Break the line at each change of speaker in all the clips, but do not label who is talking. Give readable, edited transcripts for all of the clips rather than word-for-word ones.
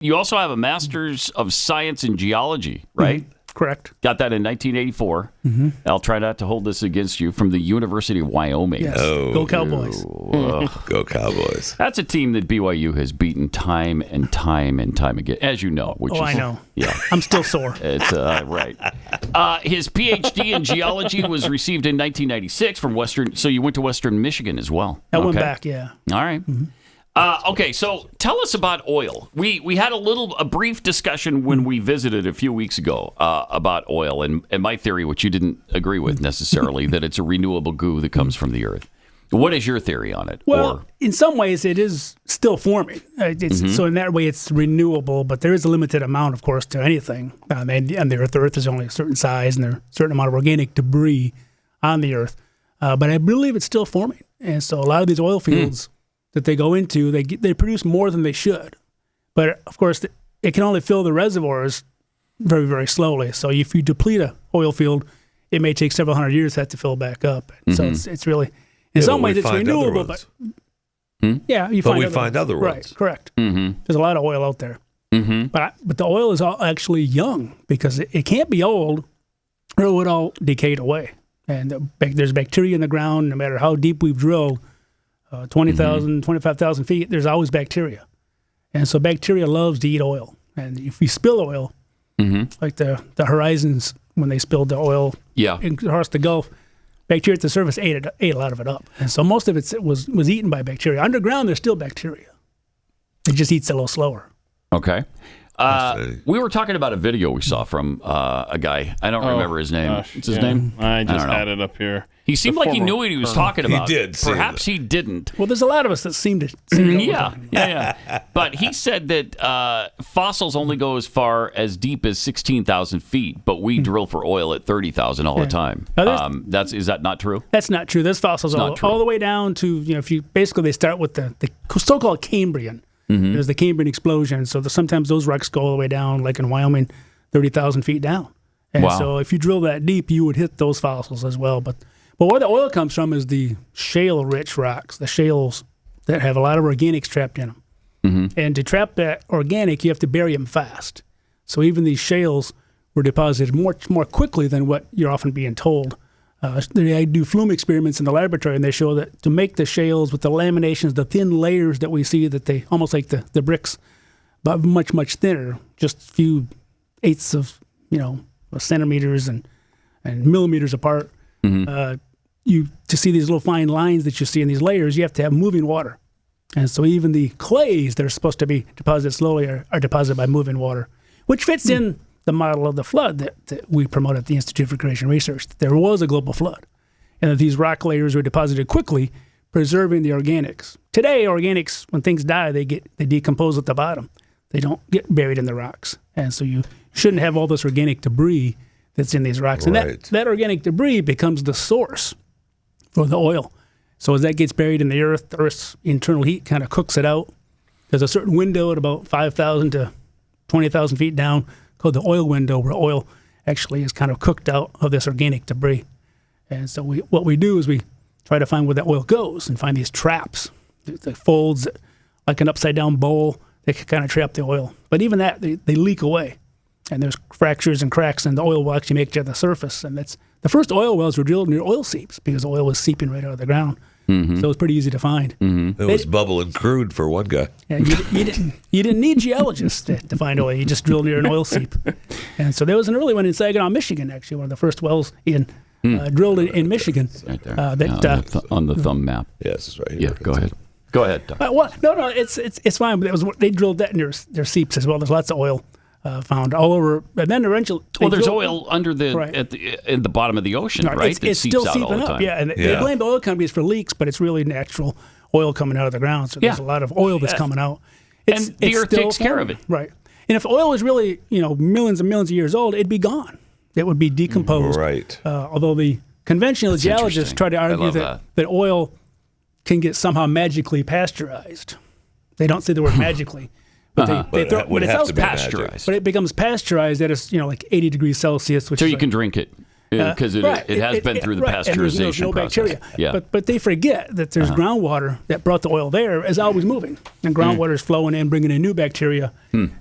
you also have a Master's of Science in Geology, right?
Mm-hmm. Correct.
Got that in 1984. Mm-hmm. I'll try not to hold this against you. From the University of Wyoming.
Yes. Go Cowboys.
Go Cowboys.
That's a team that BYU has beaten time and time and time again, as you know.
I know.
Yeah.
I'm still sore.
It's right. His PhD in geology was received in 1996 from Western. So you went to Western Michigan as well.
I went back, yeah.
All right. Mm-hmm. Okay, so tell us about oil. We had a brief discussion when we visited a few weeks ago about oil and my theory, which you didn't agree with necessarily, that it's a renewable goo that comes from the earth. What is your theory on it?
Well, in some ways, it is still forming. So in that way, it's renewable, but there is a limited amount, of course, to anything. And the earth is only a certain size, and there's a certain amount of organic debris on the earth. But I believe it's still forming. And so a lot of these oil fields that they go into, they produce more than they should. But, of course, it can only fill the reservoirs very, very slowly. So if you deplete an oil field, it may take several hundred years for that to fill back up. So it's really, in some ways, it's renewable. But you find other ones. Right, correct. Mm-hmm. There's a lot of oil out there. Mm-hmm. But the oil is all actually young because it can't be old or it would all decay away. And there's bacteria in the ground, no matter how deep we've drilled. 20,000, 25,000 feet, there's always bacteria. And so bacteria loves to eat oil. And if you spill oil, like the Horizons, when they spilled the oil across the Gulf, bacteria at the surface ate a lot of it up. And so most of it was eaten by bacteria. Underground, there's still bacteria. It just eats a little slower.
Okay. We were talking about a video we saw from a guy. I don't remember his name. What's his name?
I just had it up here.
He seemed like he knew what he was talking about.
He did.
Perhaps he didn't.
Well, there's a lot of us that seem to
Yeah. But he said that fossils only go as far as deep as 16,000 feet, but we drill for oil at 30,000 all the time. Is that not true?
That's not true. There's fossils all the way down to, they start with the so-called Cambrian. Mm-hmm. There's the Cambrian explosion. So sometimes those rocks go all the way down, like in Wyoming, 30,000 feet down. And so if you drill that deep, you would hit those fossils as well. But where the oil comes from is the shale-rich rocks, the shales that have a lot of organics trapped in them. Mm-hmm. And to trap that organic, you have to bury them fast. So even these shales were deposited much more quickly than what you're often being told. They do flume experiments in the laboratory, and they show that to make the shales with the laminations, the thin layers that we see, that they almost like the bricks, but much, much thinner, just a few eighths of, centimeters and millimeters apart. Mm-hmm. To see these little fine lines that you see in these layers, you have to have moving water. And so even the clays that are supposed to be deposited slowly are deposited by moving water, which fits in the model of the flood that we promote at the Institute for Creation Research. There was a global flood, and that these rock layers were deposited quickly, preserving the organics. Today, organics, when things die, they decompose at the bottom. They don't get buried in the rocks. And so you shouldn't have all this organic debris that's in these rocks. And that organic debris becomes the source for the oil. So as that gets buried in the Earth's internal heat kind of cooks it out. There's a certain window at about 5,000 to 20,000 feet down called the oil window, where oil actually is kind of cooked out of this organic debris. And so what we do is we try to find where that oil goes and find these traps, the folds, like an upside-down bowl, that can kind of trap the oil. But even that, they leak away. And there's fractures and cracks, and the oil will actually make it to the surface. And that's the first oil wells were drilled near oil seeps because oil was seeping right out of the ground. Mm-hmm. So it was pretty easy to find.
Mm-hmm. It was bubbling crude for one guy.
Yeah, you didn't need geologists to find oil. You just drilled near an oil seep. And so there was an early one in Saginaw, Michigan, actually, one of the first wells drilled in Michigan.
Right there. On the thumb map.
Yes, it's right here.
Yeah, go ahead. Go ahead, Doc.
No, it's fine. But they drilled that in their seeps as well. There's lots of oil found all over, and then eventually.
There's oil under in the bottom of the ocean, right?
It's still seeping up. Yeah, and they blame the oil companies for leaks, but it's really natural oil coming out of the ground. So there's a lot of oil that's coming out.
And the Earth takes care of it,
right? And if oil was really millions and millions of years old, it'd be gone. It would be decomposed.
Right.
Although the conventional geologists try to argue that oil can get somehow magically pasteurized. They don't say the word magically. But it sounds
pasteurized.
But it becomes pasteurized at like 80 degrees Celsius.
So you can drink it. Because it has been through the pasteurization
no
process.
bacteria.
Yeah.
But they forget that there's groundwater that brought the oil there is always moving. And groundwater is flowing in, bringing in new bacteria.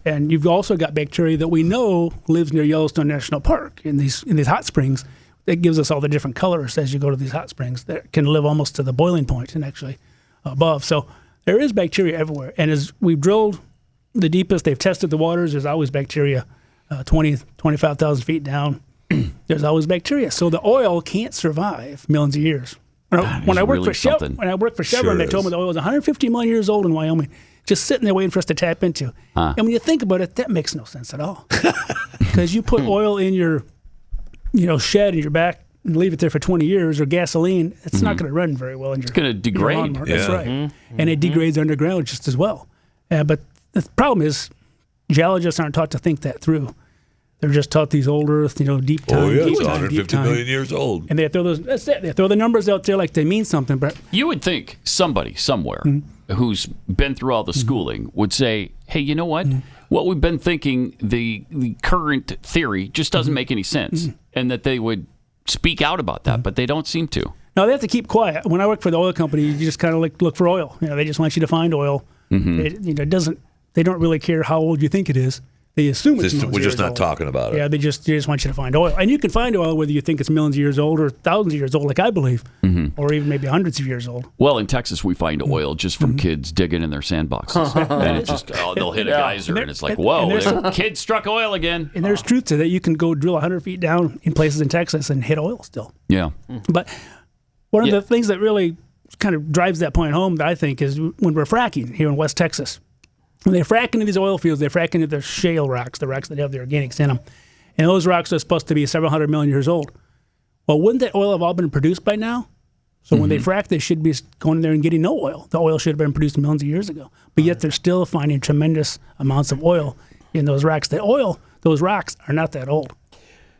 And you've also got bacteria that we know lives near Yellowstone National Park in these hot springs. That gives us all the different colors as you go to these hot springs that can live almost to the boiling point and actually above. So there is bacteria everywhere. And as we've drilled the deepest, they've tested the waters, there's always bacteria 25,000 feet down. There's always bacteria. So the oil can't survive millions of years. When I worked for Chevron, they told me the oil was 150 million years old in Wyoming, just sitting there waiting for us to tap into. And when you think about it, that makes no sense at all. Because you put oil in your shed in your back and leave it there for 20 years, or gasoline, it's not going to run very well in your. It's
going to degrade.
That's right. And it degrades underground just as well. But the problem is, geologists aren't taught to think that through. They're just taught these old Earth, deep time.
Oh yeah,
deep
it's
time,
150 million years old.
And they throw those. That's it. They throw the numbers out there like they mean something. But
you would think somebody somewhere who's been through all the schooling would say, "Hey, you know what? What we've been thinking, the current theory just doesn't make any sense," and that they would speak out about that, but they don't seem to.
No, they have to keep quiet. When I work for the oil company, you just kind of look for oil. They just want you to find oil. It doesn't. They don't really care how old you think it is. They assume it's
We're just not talking about it.
Yeah, they just want you to find oil. And you can find oil whether you think it's millions of years old or thousands of years old, like I believe, or even maybe hundreds of years old.
Well, in Texas, we find oil just from kids digging in their sandboxes. And it just, they'll hit a geyser, and it's like, whoa, kids struck oil again.
And there's truth to that. You can go drill 100 feet down in places in Texas and hit oil still.
Yeah.
But one of the things that really kind of drives that point home, that I think, is when we're fracking here in West Texas. When they frack into these oil fields, they frack into the shale rocks, the rocks that have the organics in them. And those rocks are supposed to be several hundred million years old. Well, wouldn't that oil have all been produced by now? So when they frack, they should be going in there and getting no oil. The oil should have been produced millions of years ago. But yet they're still finding tremendous amounts of oil in those rocks. Those rocks are not that old.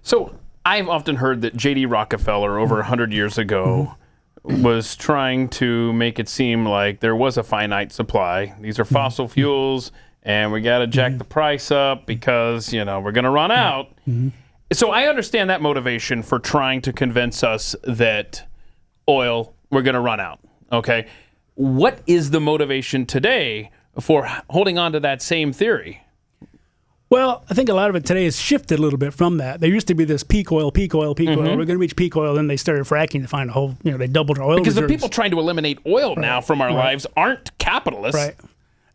So I've often heard that J.D. Rockefeller over 100 years ago was trying to make it seem like there was a finite supply. These are fossil fuels, and we got to jack the price up because, we're going to run out. So I understand that motivation for trying to convince us that oil, we're going to run out. Okay. What is the motivation today for holding on to that same theory?
Well, I think a lot of it today has shifted a little bit from that. There used to be this peak oil. We're going to reach peak oil. Then they started fracking to find a whole, they doubled our oil
because
reserves.
the people trying to eliminate oil now from our lives aren't capitalists.
Right.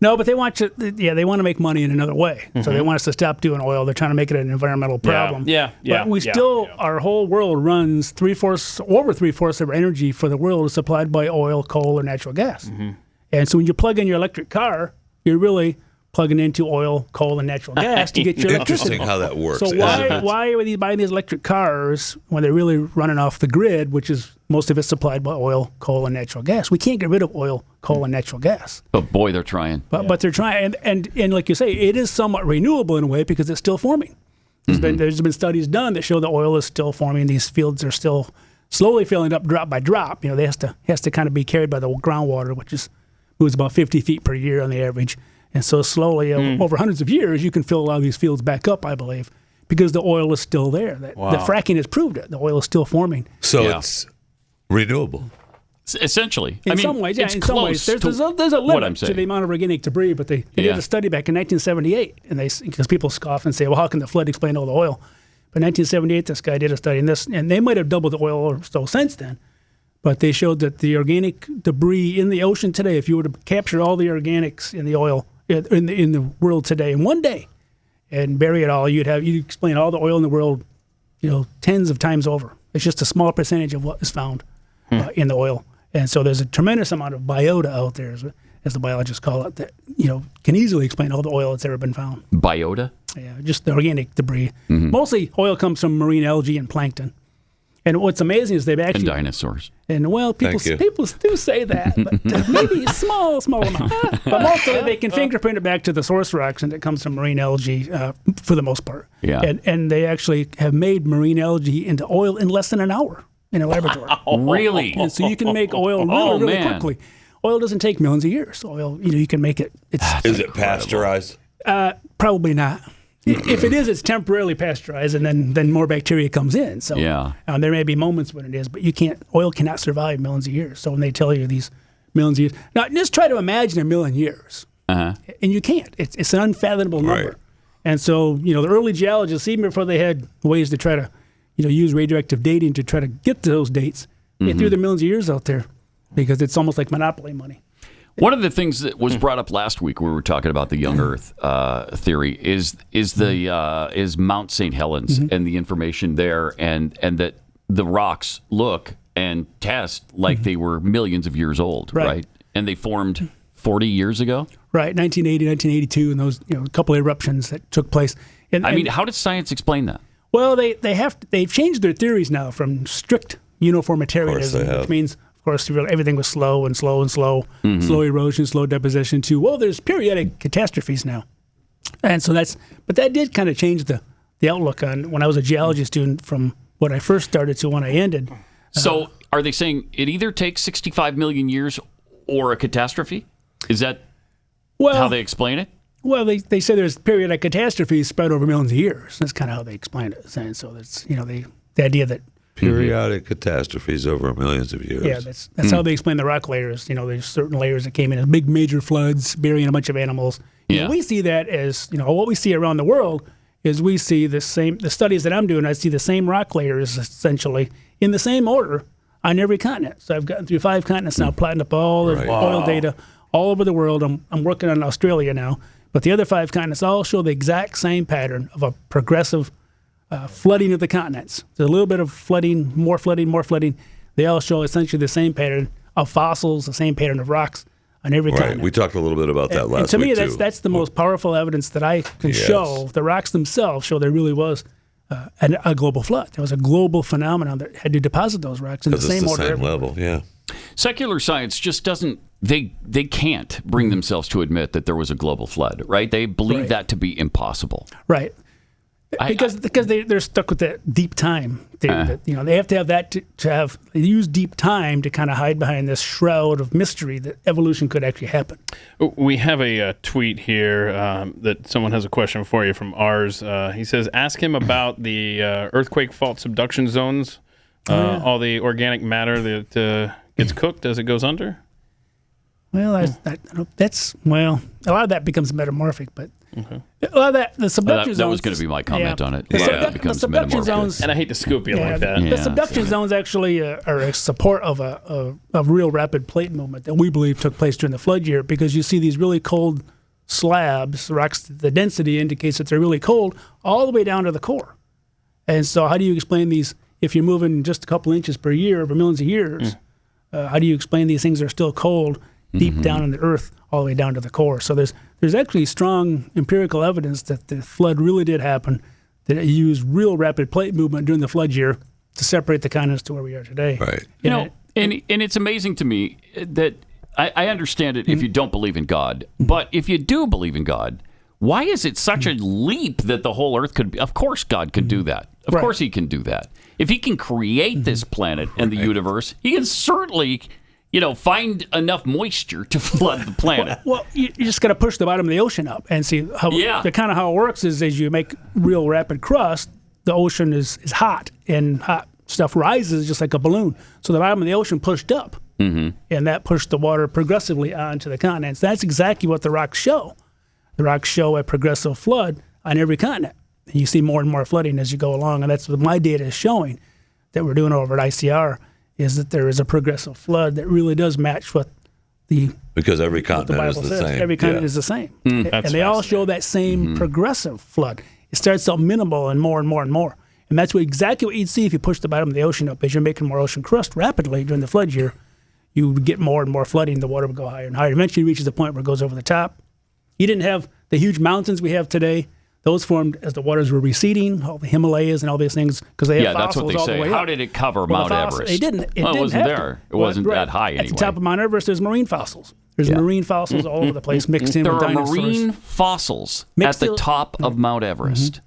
No, but they want to make money in another way. So they want us to stop doing oil. They're trying to make it an environmental problem.
Yeah.
But we still, our whole world runs over three-fourths of our energy for the world is supplied by oil, coal, or natural gas. And so when you plug in your electric car, you're really plugging into oil, coal, and natural gas to get your electricity.
Interesting how that works.
So why are they buying these electric cars when they're really running off the grid, which is most of it supplied by oil, coal, and natural gas? We can't get rid of oil, coal, and natural gas.
But boy, they're trying.
But they're trying, and like you say, it is somewhat renewable in a way because it's still forming. There's been studies done that show the oil is still forming. These fields are still slowly filling up drop by drop. They has to kind of be carried by the groundwater, which moves about 50 feet per year on the average. And so slowly, over hundreds of years, you can fill a lot of these fields back up, I believe, because the oil is still there. The fracking has proved it. The oil is still forming.
So it's renewable.
Essentially.
In some ways, there's a limit to the amount of organic debris, but they did a study back in 1978, and because people scoff and say, well, how can the flood explain all the oil? But in 1978, this guy did a study, and they might have doubled the oil or so since then. But they showed that the organic debris in the ocean today, if you were to capture all the organics in the oil in the world today in one day and bury it all, you'd explain all the oil in the world, tens of times over. It's just a small percentage of what is found in the oil. And so there's a tremendous amount of biota out there, as the biologists call it, that can easily explain all the oil that's ever been found.
Biota?
Yeah, just the organic debris. Mostly oil comes from marine algae and plankton. And what's amazing is they've actually...
And dinosaurs.
And, people do say that, but maybe small amount. But mostly they can fingerprint it back to the source rocks, and it comes from marine algae for the most part.
Yeah.
And they actually have made marine algae into oil in less than an hour in a laboratory.
Really?
And so you can make oil really quickly. Oil doesn't take millions of years. Oil, you can make it.
Is it pasteurized?
Probably not. If it is, it's temporarily pasteurized, and then more bacteria comes in. So
Yeah.
there may be moments when it is, but oil cannot survive millions of years. So when they tell you these millions of years, now just try to imagine a million years, and you can't. It's an unfathomable number.
Right.
And so the early geologists, even before they had ways to try to use radioactive dating to try to get to those dates, they threw the millions of years out there because it's almost like monopoly money.
One of the things that was brought up last week, we were talking about the young Earth theory, is Mount St. Helens and the information there, and that the rocks look and test like they were millions of years old, right? And they formed 40 years ago,
right? 1980, 1982, and those a couple of eruptions that took place. And
how does science explain that?
Well, they've changed their theories now from strict uniformitarianism, which means, of course, everything was slow, slow erosion, slow deposition, to, there's periodic catastrophes now. And so but that did kind of change the outlook on when I was a geology student from when I first started to when I ended.
So are they saying it either takes 65 million years or a catastrophe? Is that how they explain it?
Well, they say there's periodic catastrophes spread over millions of years. That's kind of how they explain it. And so that's, the idea that
periodic catastrophes over millions of years.
Yeah, that's how they explain the rock layers. There's certain layers that came in as big major floods, burying a bunch of animals.
Yeah.
We see that as, what we see around the the studies that I'm doing, I see the same rock layers essentially in the same order on every continent. So I've gotten through 5 continents now, plotting up all the oil data all over the world. I'm working on Australia now, but the other 5 continents all show the exact same pattern of a progressive flooding of the continents. There's a little bit of flooding, more flooding, more flooding. They all show essentially the same pattern of fossils, the same pattern of rocks on every continent.
We talked a little bit about that last week,
and to me, that's the most powerful evidence that I can show. The rocks themselves show there really was a global flood. There was a global phenomenon that had to deposit those rocks in the same order.
Same level, yeah.
Secular science just doesn't, they can't bring themselves to admit that there was a global flood, right? They believe that to be impossible.
Right. Because they're stuck with that deep time theory. They have to have that they use deep time to kind of hide behind this shroud of mystery that evolution could actually happen.
We have a tweet here that someone has a question for you from ours. He says, ask him about the earthquake fault subduction zones, all the organic matter that gets cooked as it goes under.
Well, a lot of that becomes metamorphic, but a lot of the subduction zones.
That was going to be my comment on it.
The subduction zones,
and I hate to scoop you like that.
The subduction zones actually are a support of a real rapid plate movement that we believe took place during the flood year, because you see these really cold slabs, rocks, the density indicates that they're really cold all the way down to the core. And so how do you explain these, if you're moving just a couple inches per year over millions of years, how do you explain these things are still cold deep down in the earth all the way down to the core? So there's actually strong empirical evidence that the flood really did happen, that it used real rapid plate movement during the flood year to separate the continents to where we are today.
Right.
And it's amazing to me that I understand it if you don't believe in God, but if you do believe in God, why is it such a leap that the whole earth could be? Of course God can do that. Of course he can do that. If he can create this planet and the universe, he can certainly find enough moisture to flood the planet.
Well, you just got to push the bottom of the ocean up and see how. The kind of how it works is as you make real rapid crust, the ocean is hot, and hot stuff rises just like a balloon. So the bottom of the ocean pushed up, and that pushed the water progressively onto the continents. That's exactly what the rocks show. The rocks show a progressive flood on every continent. And you see more and more flooding as you go along, and that's what my data is showing that we're doing over at ICR. Is that there is a progressive flood that really does match what
because every continent is the same.
Every continent is the same. And they all show that same progressive flood. It starts out minimal and more and more and more. And that's exactly what you'd see if you push the bottom of the ocean up. As you're making more ocean crust rapidly during the flood year, you would get more and more flooding. The water would go higher and higher. Eventually it reaches the point where it goes over the top. You didn't have the huge mountains we have today. Those formed as the waters were receding, all the Himalayas and all these things, because they have
that's
fossils
what they
all
say.
the way
How
up.
did it cover Mount Everest?
It didn't. It
wasn't there. It wasn't that high anyway.
At the top of Mount Everest, there's marine fossils. There's marine fossils all over the place mixed in with dinosaurs.
There are marine fossils at the top of Mount Everest.